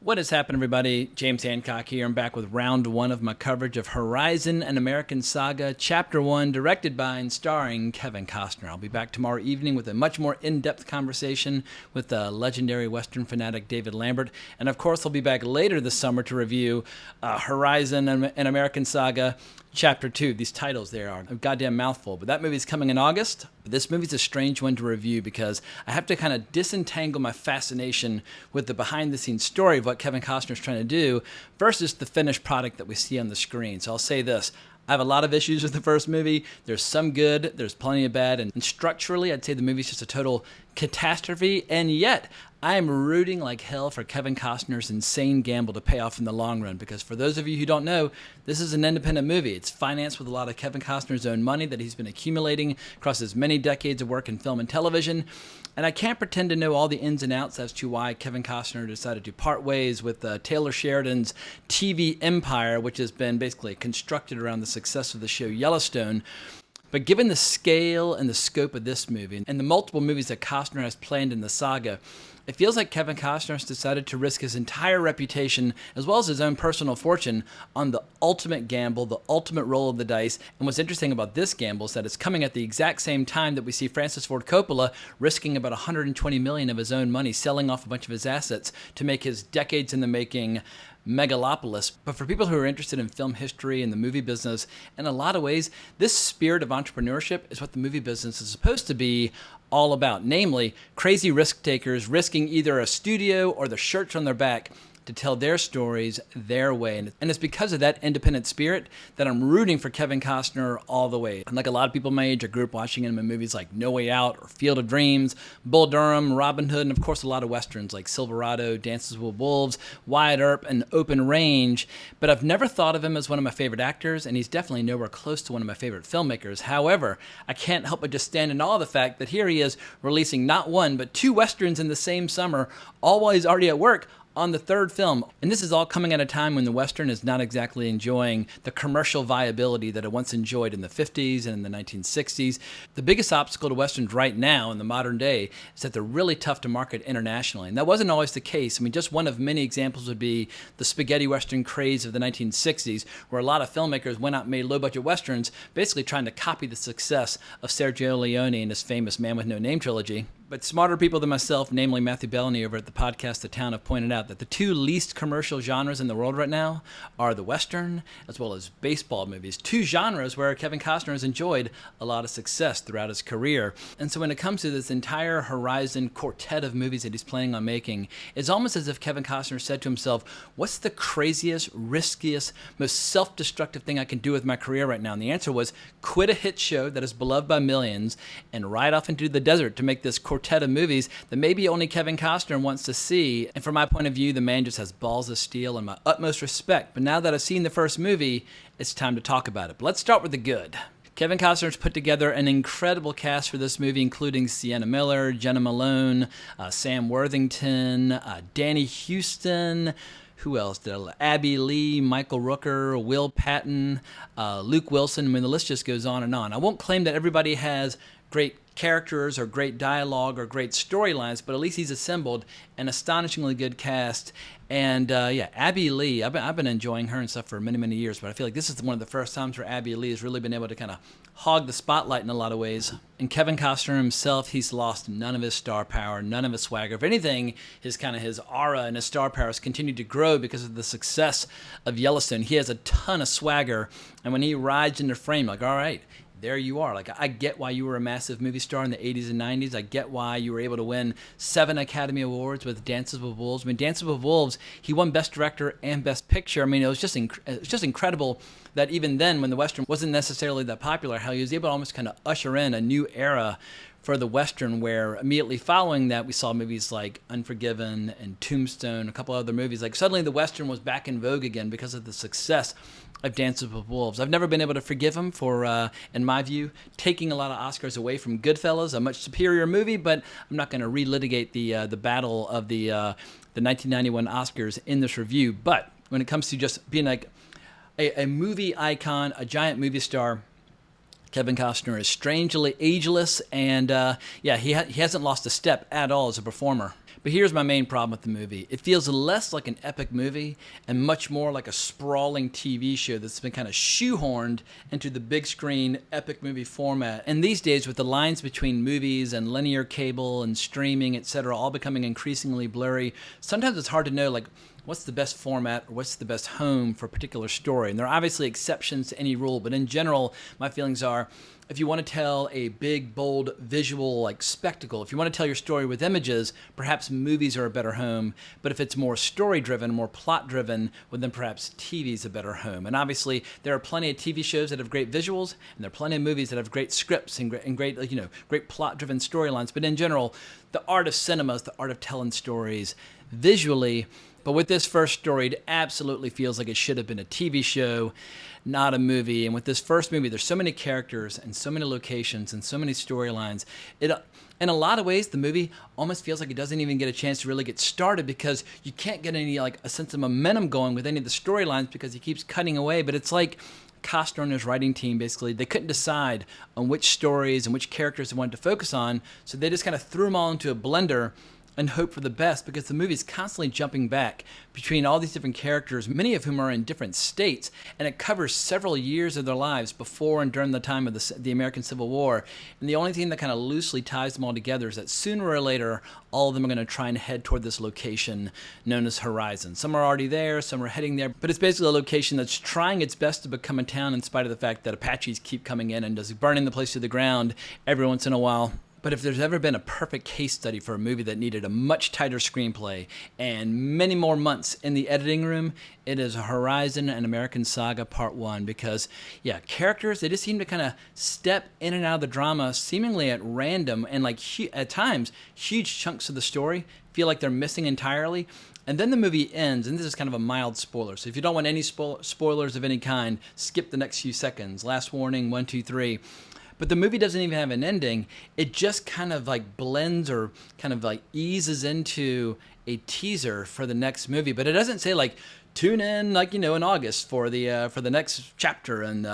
What has happened, everybody? James Hancock here. I'm back with round one of my coverage of Horizon, an American Saga, Chapter 1, directed by and starring Kevin Costner. I'll be back tomorrow evening with a much more in-depth conversation with the legendary Western fanatic David Lambert. And of course, I'll be back later this summer to review Horizon, an American Saga, Chapter 2. These titles there are a goddamn mouthful. But that movie's coming in August. But this movie's a strange one to review because I have to kind of disentangle my fascination with the behind-the-scenes story of what Kevin Costner's trying to do versus the finished product that we see on the screen. So I'll say this. I have a lot of issues with the first movie. There's some good, there's plenty of bad, and structurally, I'd say the movie's just a total catastrophe, and yet I am rooting like hell for Kevin Costner's insane gamble to pay off in the long run, because for those of you who don't know, this is an independent movie. It's financed with a lot of Kevin Costner's own money that he's been accumulating across his many decades of work in film and television, and I can't pretend to know all the ins and outs as to why Kevin Costner decided to part ways with Taylor Sheridan's TV empire, which has been basically constructed around the success of the show Yellowstone. But given the scale and the scope of this movie and the multiple movies that Costner has planned in the saga, it feels like Kevin Costner has decided to risk his entire reputation as well as his own personal fortune on the ultimate gamble, the ultimate roll of the dice. And what's interesting about this gamble is that it's coming at the exact same time that we see Francis Ford Coppola risking about $120 million of his own money, selling off a bunch of his assets to make his decades in the making megalopolis. But for people who are interested in film history and the movie business, in a lot of ways, this spirit of entrepreneurship is what the movie business is supposed to be all about. Namely, crazy risk takers risking either a studio or the shirts on their back to tell their stories their way. And it's because of that independent spirit that I'm rooting for Kevin Costner all the way. And like a lot of people my age, I grew up watching him in movies like No Way Out or Field of Dreams, Bull Durham, Robin Hood, and of course a lot of Westerns like Silverado, Dances with Wolves, Wyatt Earp, and Open Range. But I've never thought of him as one of my favorite actors, and he's definitely nowhere close to one of my favorite filmmakers. However, I can't help but just stand in awe of the fact that here he is releasing not one, but two Westerns in the same summer, all while he's already at work on the third film. And this is all coming at a time when the Western is not exactly enjoying the commercial viability that it once enjoyed in the 50s and in the 1960s. The biggest obstacle to Westerns right now in the modern day is that they're really tough to market internationally. And that wasn't always the case. I mean, just one of many examples would be the spaghetti Western craze of the 1960s, where a lot of filmmakers went out and made low-budget Westerns, basically trying to copy the success of Sergio Leone and his famous Man with No Name trilogy. But smarter people than myself, namely Matthew Bellany over at the podcast The Town, have pointed out that the two least commercial genres in the world right now are the Western as well as baseball movies. Two genres where Kevin Costner has enjoyed a lot of success throughout his career. And so when it comes to this entire Horizon quartet of movies that he's planning on making, it's almost as if Kevin Costner said to himself, what's the craziest, riskiest, most self-destructive thing I can do with my career right now? And the answer was quit a hit show that is beloved by millions and ride off into the desert to make this quartet of movies that maybe only Kevin Costner wants to see. And from my point of view, the man just has balls of steel and my utmost respect. But now that I've seen the first movie, it's time to talk about it. But let's start with the good. Kevin Costner's put together an incredible cast for this movie, including Sienna Miller, Jenna Malone, Sam Worthington, Danny Houston, who else? Abby Lee, Michael Rooker, Will Patton, Luke Wilson. I mean, the list just goes on and on. I won't claim that everybody has great characters or great dialogue or great storylines, but at least he's assembled an astonishingly good cast. And Abby Lee, I've been enjoying her and stuff for many, many years, but I feel like this is one of the first times where Abby Lee has really been able to kind of hog the spotlight in a lot of ways. And Kevin Costner himself, he's lost none of his star power, none of his swagger. If anything, his aura and his star power has continued to grow because of the success of Yellowstone. He has a ton of swagger, and when he rides into frame, like, all right, there you are. Like, I get why you were a massive movie star in the 80s and 90s. I get why you were able to win 7 Academy Awards with Dances with Wolves. I mean, Dances with Wolves, he won Best Director and Best Picture. I mean, it was just incredible that even then, when the Western wasn't necessarily that popular, how he was able to almost kind of usher in a new era for the Western, where immediately following that, we saw movies like Unforgiven and Tombstone, a couple other movies. Like, suddenly the Western was back in vogue again because of the success of Dances with Wolves. I've never been able to forgive him for, in my view, taking a lot of Oscars away from Goodfellas, a much superior movie, but I'm not going to relitigate the battle of the 1991 Oscars in this review. But when it comes to just being like a movie icon, a giant movie star, Kevin Costner is strangely ageless, and he hasn't lost a step at all as a performer. But here's my main problem with the movie. It feels less like an epic movie and much more like a sprawling TV show that's been kind of shoehorned into the big screen epic movie format. And these days, with the lines between movies and linear cable and streaming, etc., all becoming increasingly blurry, sometimes it's hard to know, like, what's the best format or what's the best home for a particular story. And there are obviously exceptions to any rule, but in general, my feelings are, if you want to tell a big, bold, visual like spectacle, if you want to tell your story with images, perhaps movies are a better home. But if it's more story-driven, more plot-driven, well, then perhaps TV's a better home. And obviously, there are plenty of TV shows that have great visuals, and there are plenty of movies that have great scripts and great plot-driven storylines. But in general, the art of cinema is the art of telling stories visually. But with this first story, it absolutely feels like it should have been a TV show, not a movie. And with this first movie, there's so many characters and so many locations and so many storylines. In a lot of ways, the movie almost feels like it doesn't even get a chance to really get started because you can't get any like a sense of momentum going with any of the storylines because he keeps cutting away. But it's like Costner and his writing team, basically, they couldn't decide on which stories and which characters they wanted to focus on. So they just kind of threw them all into a blender and hope for the best, because the movie is constantly jumping back between all these different characters, many of whom are in different states, and it covers several years of their lives before and during the time of the American Civil War. And the only thing that kind of loosely ties them all together is that sooner or later, all of them are going to try and head toward this location known as Horizon. Some are already there, some are heading there, but it's basically a location that's trying its best to become a town in spite of the fact that Apaches keep coming in and just burning the place to the ground every once in a while. But if there's ever been a perfect case study for a movie that needed a much tighter screenplay and many more months in the editing room, it is Horizon and American Saga Part 1. Because, yeah, characters, they just seem to kind of step in and out of the drama seemingly at random, and like at times, huge chunks of the story feel like they're missing entirely. And then the movie ends, and this is kind of a mild spoiler. So if you don't want any spoilers of any kind, skip the next few seconds. Last warning, 1, 2, 3. But the movie doesn't even have an ending. It just kind of like blends or kind of like eases into a teaser for the next movie. But it doesn't say like, tune in like, in August for the next chapter and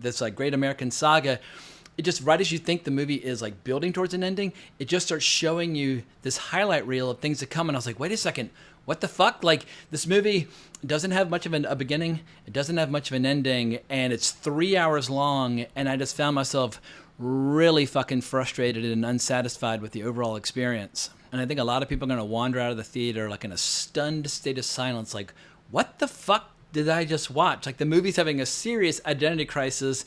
this like great American saga. It just, right as you think the movie is like building towards an ending, it just starts showing you this highlight reel of things to come. And I was like, wait a second, what the fuck? Like, this movie doesn't have much of a beginning, it doesn't have much of an ending, and it's 3 hours long, and I just found myself really fucking frustrated and unsatisfied with the overall experience. And I think a lot of people are going to wander out of the theater like in a stunned state of silence, like, what the fuck did I just watch? Like, the movie's having a serious identity crisis.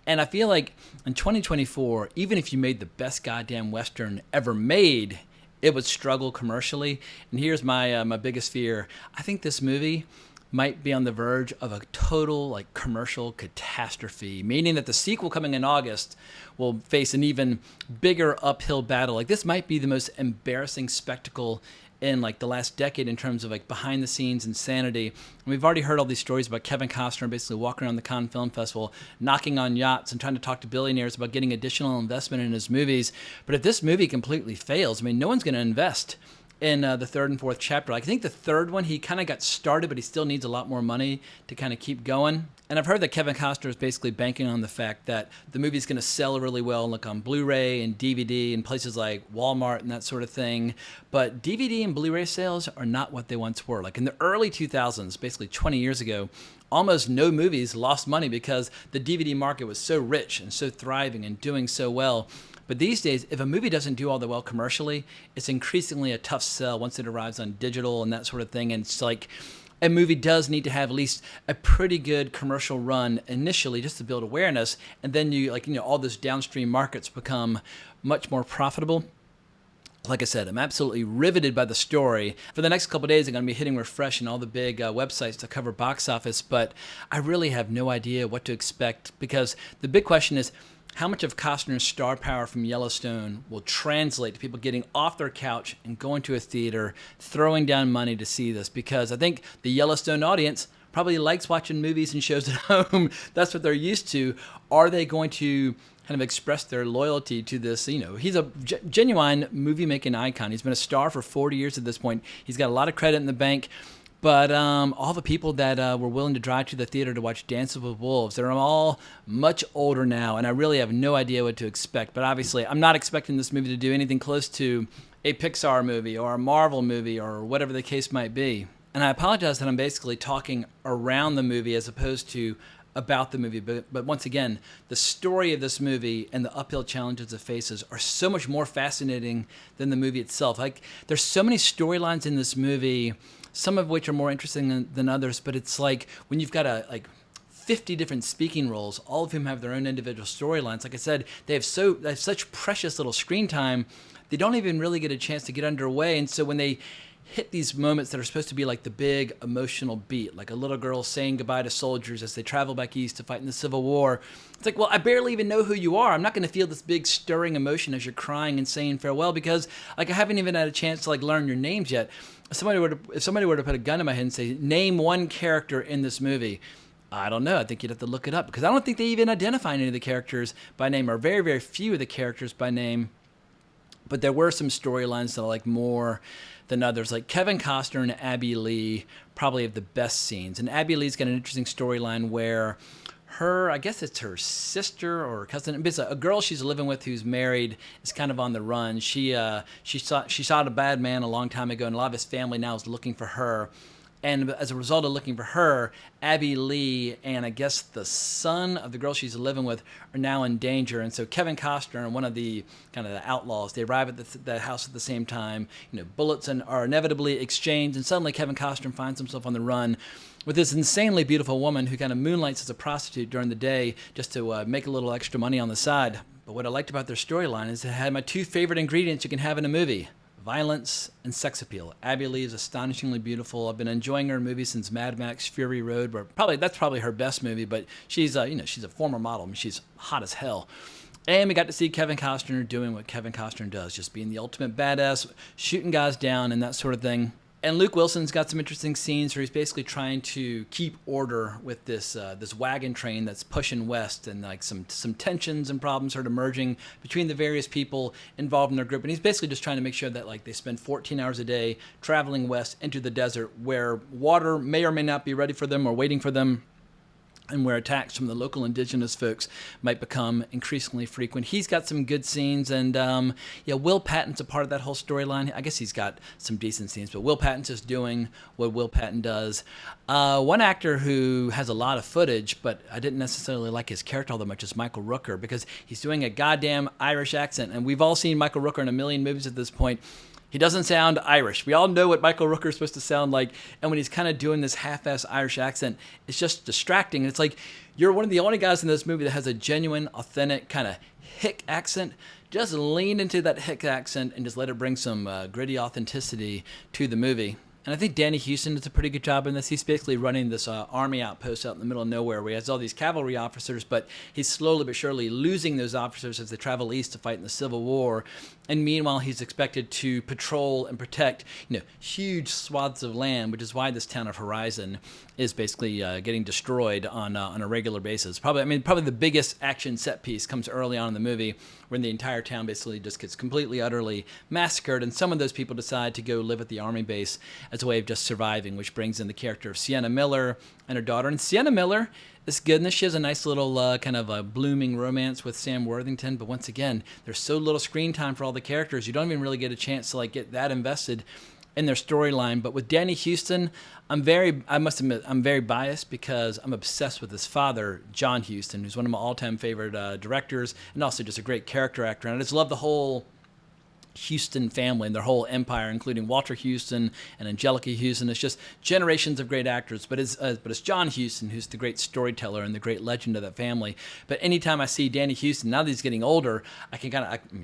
And I feel like in 2024, even if you made the best goddamn Western ever made, it would struggle commercially. And here's my biggest fear. I think this movie might be on the verge of a total like commercial catastrophe, meaning that the sequel coming in August will face an even bigger uphill battle. Like, this might be the most embarrassing spectacle in like the last decade in terms of like behind the scenes insanity. And we've already heard all these stories about Kevin Costner basically walking around the Cannes Film Festival, knocking on yachts and trying to talk to billionaires about getting additional investment in his movies. But if this movie completely fails, I mean, no one's going to invest in the third and fourth chapter. I think the third one, he kind of got started, but he still needs a lot more money to kind of keep going. And I've heard that Kevin Costner is basically banking on the fact that the movie's going to sell really well, like on Blu-ray and DVD and places like Walmart and that sort of thing. But DVD and Blu-ray sales are not what they once were. Like in the early 2000s, basically 20 years ago, almost no movies lost money because the DVD market was so rich and so thriving and doing so well. But these days, if a movie doesn't do all that well commercially, it's increasingly a tough sell once it arrives on digital and that sort of thing. And it's like, a movie does need to have at least a pretty good commercial run initially just to build awareness. And then all those downstream markets become much more profitable. Like I said, I'm absolutely riveted by the story. For the next couple of days, I'm going to be hitting refresh in all the big websites to cover box office, but I really have no idea what to expect, because the big question is, how much of Costner's star power from Yellowstone will translate to people getting off their couch and going to a theater, throwing down money to see this? Because I think the Yellowstone audience probably likes watching movies and shows at home. That's what they're used to. Are they going to kind of express their loyalty to this? He's a genuine movie-making icon. He's been a star for 40 years at this point. He's got a lot of credit in the bank. But all the people that were willing to drive to the theater to watch Dances with Wolves, they're all much older now, and I really have no idea what to expect. But obviously, I'm not expecting this movie to do anything close to a Pixar movie or a Marvel movie or whatever the case might be. And I apologize that I'm basically talking around the movie as opposed to about the movie. But once again, the story of this movie and the uphill challenges it faces are so much more fascinating than the movie itself. Like, there's so many storylines in this movie, some of which are more interesting than others, but it's like when you've got 50 different speaking roles, all of whom have their own individual storylines. Like I said, they have such precious little screen time, they don't even really get a chance to get underway. And so when they hit these moments that are supposed to be like the big emotional beat, like a little girl saying goodbye to soldiers as they travel back east to fight in the Civil War. It's like, well, I barely even know who you are. I'm not going to feel this big stirring emotion as you're crying and saying farewell because like I haven't even had a chance to like learn your names yet. If somebody were to put a gun in my head and say, name one character in this movie, I don't know. I think you'd have to look it up because I don't think they even identify any of the characters by name, or very, very few of the characters by name. But there were some storylines that I like more than others. Like Kevin Costner and Abby Lee probably have the best scenes. And Abby Lee's got an interesting storyline where I guess it's her sister or her cousin, a girl she's living with who's married is kind of on the run. She shot a bad man a long time ago, and a lot of his family now is looking for her. And as a result of looking for her, Abby Lee and I guess the son of the girl she's living with are now in danger. And so Kevin Costner and one of the kind of the outlaws, they arrive at the house at the same time. Bullets are inevitably exchanged, and suddenly Kevin Costner finds himself on the run with this insanely beautiful woman who kind of moonlights as a prostitute during the day just to make a little extra money on the side. But what I liked about their storyline is it had my two favorite ingredients you can have in a movie: violence and sex appeal. Abby Lee is astonishingly beautiful. I've been enjoying her movies since Mad Max Fury Road, where that's probably her best movie, but she's she's a former model. I mean, she's hot as hell. And we got to see Kevin Costner doing what Kevin Costner does, just being the ultimate badass, shooting guys down and that sort of thing. And Luke Wilson's got some interesting scenes where he's basically trying to keep order with this wagon train that's pushing west, and like some tensions and problems are emerging between the various people involved in their group. And he's basically just trying to make sure that like they spend 14 hours a day traveling west into the desert where water may or may not be ready for them or waiting for them, and where attacks from the local indigenous folks might become increasingly frequent. He's got some good scenes, and Will Patton's a part of that whole storyline. I guess he's got some decent scenes, but Will Patton's just doing what Will Patton does. One actor who has a lot of footage, but I didn't necessarily like his character all that much, is Michael Rooker, because he's doing a goddamn Irish accent, and we've all seen Michael Rooker in a million movies at this point. He doesn't sound Irish. We all know what Michael Rooker is supposed to sound like, and when he's kind of doing this half-ass Irish accent, it's just distracting. And it's like, you're one of the only guys in this movie that has a genuine, authentic kind of hick accent. Just lean into that hick accent and just let it bring some gritty authenticity to the movie. And I think Danny Houston does a pretty good job in this. He's basically running this army outpost out in the middle of nowhere where he has all these cavalry officers, but he's slowly but surely losing those officers as they travel east to fight in the Civil War. And meanwhile, he's expected to patrol and protect, huge swaths of land, which is why this town of Horizon is basically getting destroyed on a regular basis. Probably the biggest action set piece comes early on in the movie, when the entire town basically just gets completely, utterly massacred, and some of those people decide to go live at the army base as a way of just surviving, which brings in the character of Sienna Miller and her daughter. And Sienna Miller is good in this. She has a nice little kind of a blooming romance with Sam Worthington, but once again, there's so little screen time for all the characters, you don't even really get a chance to like get that invested in their storyline. But with Danny Houston, I must admit, I'm very biased because I'm obsessed with his father, John Huston, who's one of my all-time favorite directors and also just a great character actor. And I just love the whole Houston family and their whole empire, including Walter Houston and Angelica Houston. It's just generations of great actors, but it's John Huston who's the great storyteller and the great legend of that family. But anytime I see Danny Houston, now that he's getting older,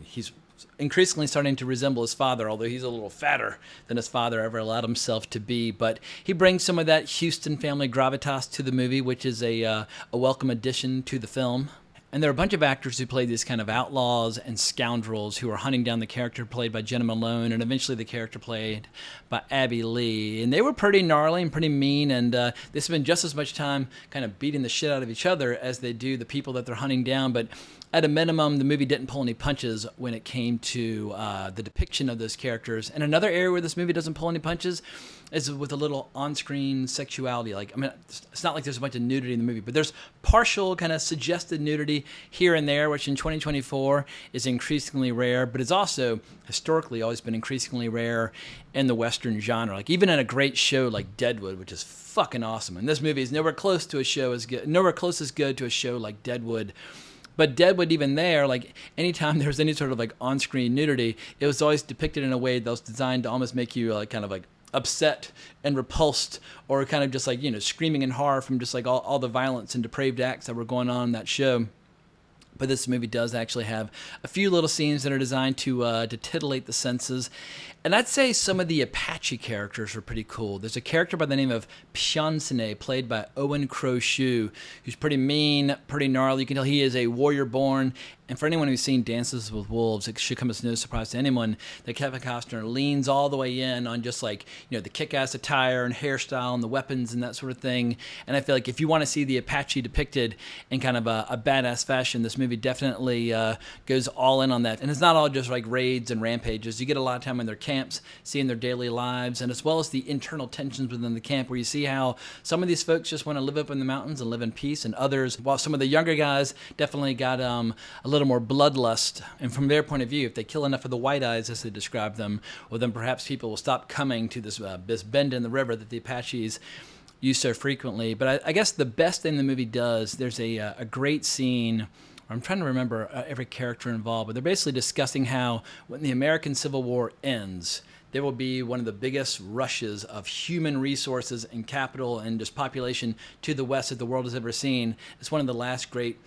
he's increasingly starting to resemble his father, although he's a little fatter than his father ever allowed himself to be. But he brings some of that Houston family gravitas to the movie, which is a welcome addition to the film. And there are a bunch of actors who play these kind of outlaws and scoundrels who are hunting down the character played by Jenna Malone and eventually the character played by Abby Lee. And they were pretty gnarly and pretty mean, and they spend just as much time kind of beating the shit out of each other as they do the people that they're hunting down. But at a minimum, the movie didn't pull any punches when it came to the depiction of those characters. And another area where this movie doesn't pull any punches is with a little on-screen sexuality. Like, I mean, it's not like there's a bunch of nudity in the movie, but there's partial kind of suggested nudity here and there, which in 2024 is increasingly rare, but it's also historically always been increasingly rare in the Western genre. Like, even in a great show like Deadwood, which is fucking awesome, and this movie is nowhere close as good to a show like Deadwood. But Deadwood, even there, like, anytime there was any sort of like on-screen nudity, it was always depicted in a way that was designed to almost make you like kind of like upset and repulsed, or kind of just like, screaming in horror from just like all the violence and depraved acts that were going on in that show. But this movie does actually have a few little scenes that are designed to titillate the senses. And I'd say some of the Apache characters are pretty cool. There's a character by the name of Pyonsene, played by Owen Crow-Shu, who's pretty mean, pretty gnarly. You can tell he is a warrior born. And for anyone who's seen Dances with Wolves, it should come as no surprise to anyone that Kevin Costner leans all the way in on just like, the kick-ass attire and hairstyle and the weapons and that sort of thing. And I feel like if you want to see the Apache depicted in kind of a badass fashion, this movie definitely goes all in on that. And it's not all just like raids and rampages. You get a lot of time in their camps, seeing their daily lives, and as well as the internal tensions within the camp, where you see how some of these folks just want to live up in the mountains and live in peace, and others, while some of the younger guys definitely got a little more bloodlust. And from their point of view, if they kill enough of the white eyes, as they describe them, well, then perhaps people will stop coming to this bend in the river that the Apaches use so frequently. But I guess the best thing the movie does, there's a great scene. I'm trying to remember every character involved, but they're basically discussing how when the American Civil War ends, there will be one of the biggest rushes of human resources and capital and just population to the West that the world has ever seen. It's one of the last great,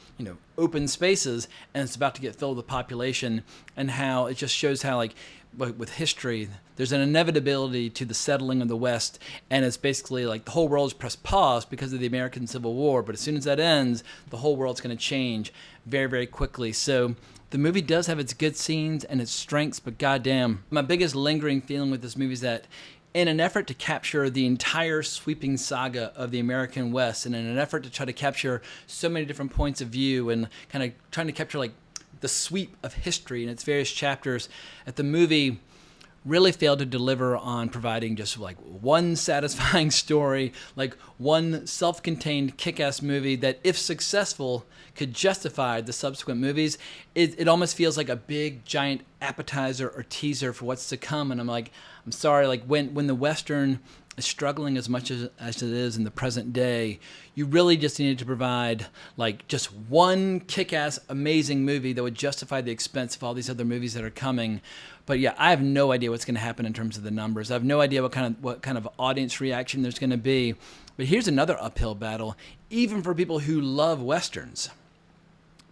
open spaces, and it's about to get filled with population, and how it just shows how, like, with history, there's an inevitability to the settling of the West, and it's basically like the whole world's pressed pause because of the American Civil War, but as soon as that ends, the whole world's going to change very, very quickly. So the movie does have its good scenes and its strengths, but goddamn, my biggest lingering feeling with this movie is that in an effort to capture the entire sweeping saga of the American West, and in an effort to try to capture so many different points of view and kind of trying to capture like the sweep of history in its various chapters, that the movie really failed to deliver on providing just like one satisfying story, like one self-contained kick-ass movie that, if successful, could justify the subsequent movies. It almost feels like a big giant appetizer or teaser for what's to come. And I'm sorry, like when the Western is struggling as much as it is in the present day, you really just needed to provide like just one kick-ass amazing movie that would justify the expense of all these other movies that are coming. But yeah, I have no idea what's going to happen in terms of the numbers. I have no idea what kind of audience reaction there's going to be. But here's another uphill battle, even for people who love Westerns.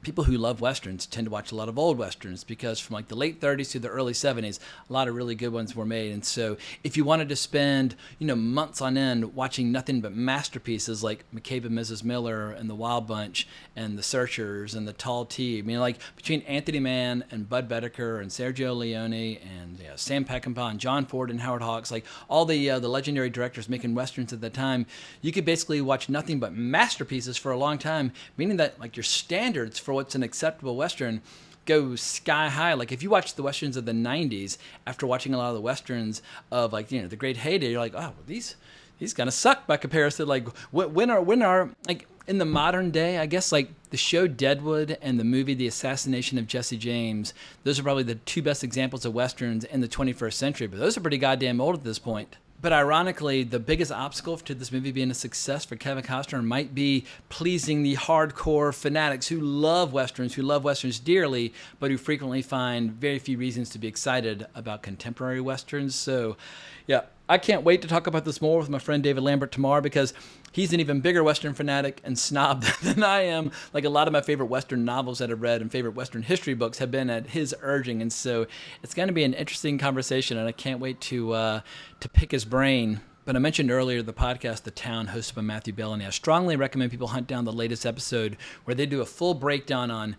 People who love Westerns tend to watch a lot of old Westerns, because from like the late 30s to the early 70s, a lot of really good ones were made. And so if you wanted to spend, months on end watching nothing but masterpieces like McCabe and Mrs. Miller and The Wild Bunch and The Searchers and The Tall Tea, like between Anthony Mann and Bud Boetticher and Sergio Leone and Sam Peckinpah and John Ford and Howard Hawks, like all the legendary directors making Westerns at the time, you could basically watch nothing but masterpieces for a long time, meaning that like your standards for what's an acceptable Western go sky high. Like if you watch the Westerns of the 90s after watching a lot of the Westerns of like, the great heyday, you're like, oh, well, these kind of suck by comparison. Like when are like in the modern day, I guess like the show Deadwood and the movie The Assassination of Jesse James, those are probably the two best examples of Westerns in the 21st century, but those are pretty goddamn old at this point. But ironically, the biggest obstacle to this movie being a success for Kevin Costner might be pleasing the hardcore fanatics who love Westerns dearly, but who frequently find very few reasons to be excited about contemporary Westerns. So, yeah, I can't wait to talk about this more with my friend David Lambert tomorrow, because he's an even bigger Western fanatic and snob than I am. Like a lot of my favorite Western novels that I've read and favorite Western history books have been at his urging. And so it's going to be an interesting conversation, and I can't wait to pick his brain. But I mentioned earlier the podcast The Town, hosted by Matthew Bellany. I strongly recommend people hunt down the latest episode where they do a full breakdown on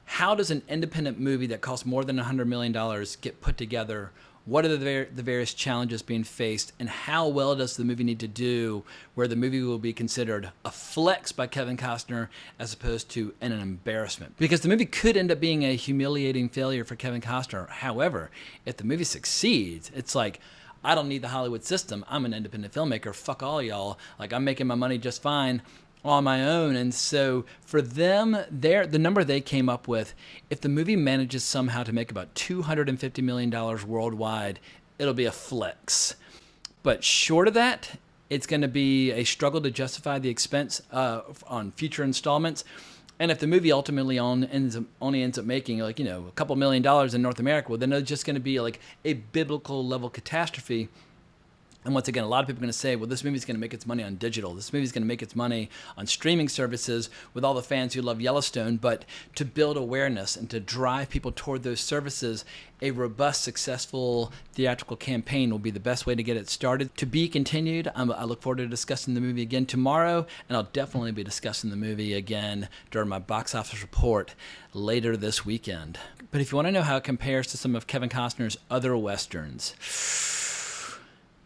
how does an independent movie that costs more than $100 million get put together what are the various challenges being faced, and how well does the movie need to do where the movie will be considered a flex by Kevin Costner as opposed to an embarrassment. Because the movie could end up being a humiliating failure for Kevin Costner. However, if the movie succeeds, it's like, I don't need the Hollywood system. I'm an independent filmmaker. Fuck all y'all. Like, I'm making my money just fine on my own. And so for them, the number they came up with, if the movie manages somehow to make about $250 million worldwide, it'll be a flex. But short of that, it's going to be a struggle to justify the expense on future installments. And if the movie ultimately only ends up making, like, a couple $1 million in North America, well, then it's just going to be like a biblical level catastrophe. And once again, a lot of people are going to say, well, this movie's going to make its money on digital. This movie's going to make its money on streaming services with all the fans who love Yellowstone. But to build awareness and to drive people toward those services, a robust, successful theatrical campaign will be the best way to get it started. To be continued. I look forward to discussing the movie again tomorrow, and I'll definitely be discussing the movie again during my box office report later this weekend. But if you want to know how it compares to some of Kevin Costner's other Westerns,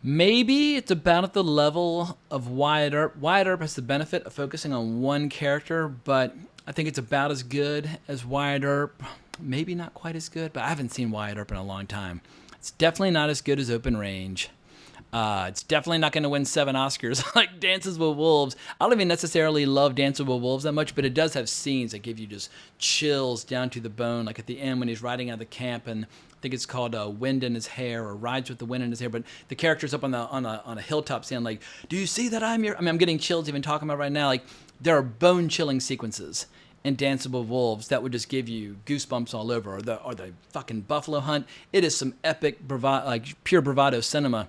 maybe it's about at the level of Wyatt Earp. Wyatt Earp has the benefit of focusing on one character, but I think it's about as good as Wyatt Earp. Maybe not quite as good, but I haven't seen Wyatt Earp in a long time. It's definitely not as good as Open Range. It's definitely not going to win 7 Oscars like Dances with Wolves. I don't even necessarily love Dances with Wolves that much, but it does have scenes that give you just chills down to the bone, like at the end when he's riding out of the camp, and I think it's called Wind in His Hair, or Rides with the Wind in His Hair, but the character's up on a hilltop saying, like, do you see that I'm your... I mean, I'm getting chills even talking about it right now. Like, there are bone-chilling sequences in Dances with Wolves that would just give you goosebumps all over, or the fucking buffalo hunt. It is some epic, pure bravado cinema.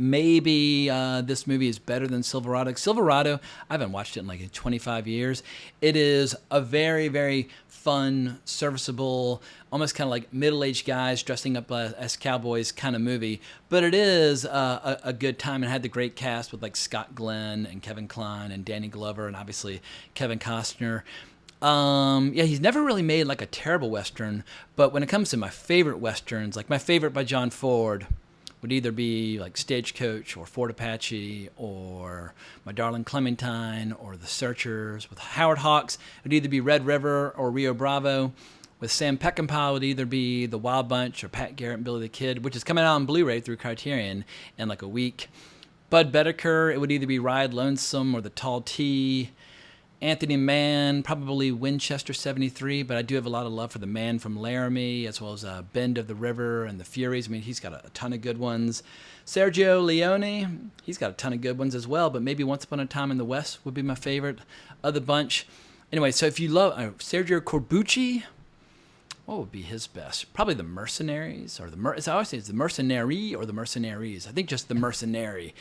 Maybe this movie is better than Silverado. Silverado, I haven't watched it in like 25 years. It is a very, very fun, serviceable, almost kind of like middle-aged guys dressing up as cowboys kind of movie. But it is a good time, and had the great cast with like Scott Glenn and Kevin Kline and Danny Glover and obviously Kevin Costner. Yeah, he's never really made like a terrible Western, but when it comes to my favorite Westerns, like my favorite by John Ford would either be like Stagecoach or Fort Apache or My Darling Clementine or The Searchers. With Howard Hawks, it would either be Red River or Rio Bravo. With Sam Peckinpah, it would either be The Wild Bunch or Pat Garrett and Billy the Kid, which is coming out on Blu-ray through Criterion in like a week. Bud Bedecker, it would either be Ride Lonesome or The Tall T. Anthony Mann, probably Winchester 73, but I do have a lot of love for the Man from Laramie, as well as Bend of the River and The Furies. I mean, he's got a ton of good ones. Sergio Leone, he's got a ton of good ones as well, but maybe Once Upon a Time in the West would be my favorite of the bunch. Anyway, so if you love Sergio Corbucci, what would be his best? Probably The Mercenaries, or I always say it's The Mercenary or The Mercenaries. I think just The Mercenary.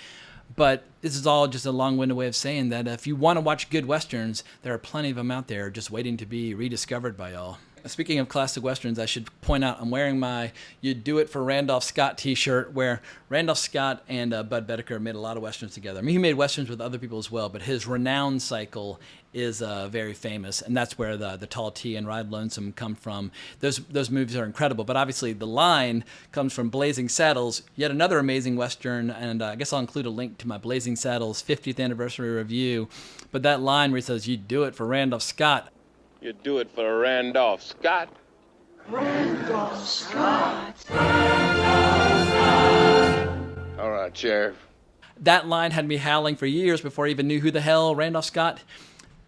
But this is all just a long-winded way of saying that if you want to watch good Westerns, there are plenty of them out there just waiting to be rediscovered by y'all. Speaking of classic Westerns, I should point out I'm wearing my You Do It for Randolph Scott t-shirt, where Randolph Scott and Bud Bedecker made a lot of Westerns together. I mean, he made Westerns with other people as well, but his renowned cycle is very famous, and that's where the Tall T and Ride Lonesome come from. Those movies are incredible, but obviously the line comes from Blazing Saddles, yet another amazing Western, and I guess I'll include a link to my Blazing Saddles 50th anniversary review, but that line where he says, "You do it for Randolph Scott." You do it for Randolph Scott. Randolph Scott. All right, Sheriff. That line had me howling for years before I even knew who the hell Randolph Scott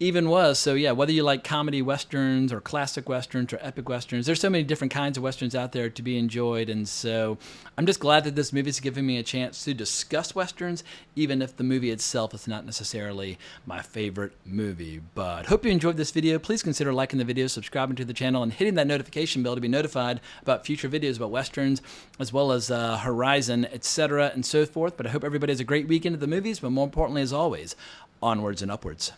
even was. So yeah, whether you like comedy Westerns or classic Westerns or epic Westerns, there's so many different kinds of Westerns out there to be enjoyed. And so I'm just glad that this movie is giving me a chance to discuss Westerns, even if the movie itself is not necessarily my favorite movie. But hope you enjoyed this video. Please consider liking the video, subscribing to the channel, and hitting that notification bell to be notified about future videos about Westerns, as well as Horizon, etc. and so forth. But I hope everybody has a great weekend at the movies, but more importantly, as always, onwards and upwards.